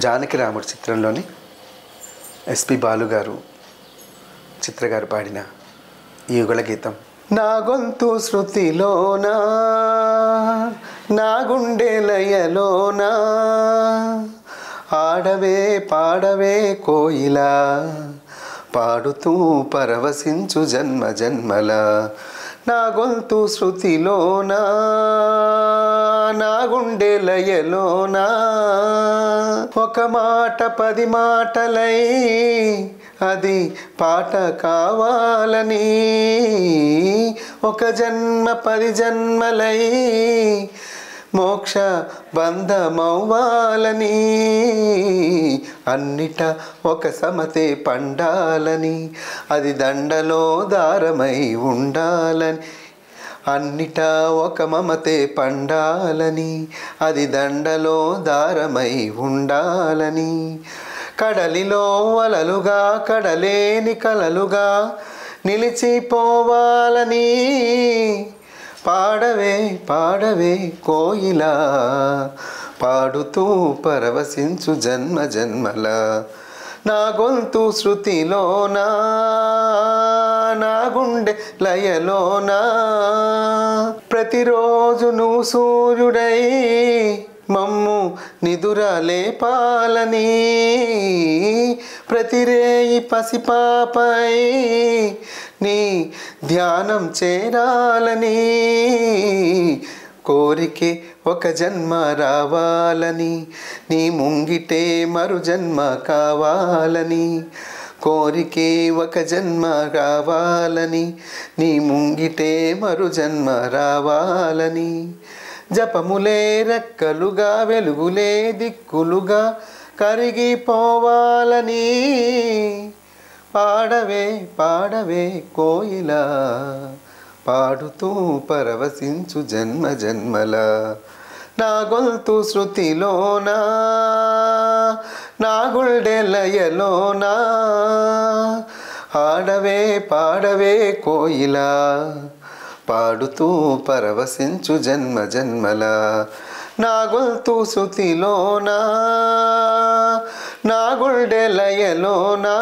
జానకి రాముడు చిత్రంలోని ఎస్పి బాలు గారు చిత్ర గారు పాడిన ఈ యుగళ గీతం. నా గొంతు శృతిలోనా నా గుండె లయలోనా ఆడవే పాడవే కోయిలా పాడుతూ పరవశించు జన్మ జన్మల. నా గొంతు శృతిలోనా నా గుండె లయలోనా ఒక మాట 10 మాటలై అది పాట కావాలని ఒక జన్మ 10 జన్మలై మోక్ష బంధమవ్వాలని అన్నిట ఒక సమతే పండాలని అది దండలో దారమై ఉండాలని అన్నిట ఒక మమతే పండాలని అది దండలో దారమై ఉండాలని కడలిలో అలలుగా కడలేని కలలుగా నిలిచిపోవాలని పాడవే పాడవే కోయిలా పాడుతూ పరవశించు జన్మ జన్మల. నా గొంతు శృతిలోనా నా గుండె లయలోనా ప్రతిరోజు నువ్వు సూర్యుడై మమ్ము నిదుర లేపాలని ప్రతిరేయి పసిపాపై నీ ధ్యానం చేరాలని కోరికే ఒక జన్మ రావాలని నీ ముంగిటే మరు జన్మ కావాలని కోరికే ఒక జన్మ రావాలని నీ ముంగిటే మరు జన్మ రావాలని జపములే రెక్కలుగా వెలుగులే దిక్కులుగా కరిగిపోవాలని పాడవే పాడవే కోయిలా పాడుతూ పరవశించు జన్మ జన్మల. నా గొంతు శృతిలోనా నా గుండె లయలోనా ఆడవే పాడవే కోయిలా పాడుతూ పరవశించు జన్మ జన్మల. నా గొంతు శృతిలోనా నా గుండె లయలోనా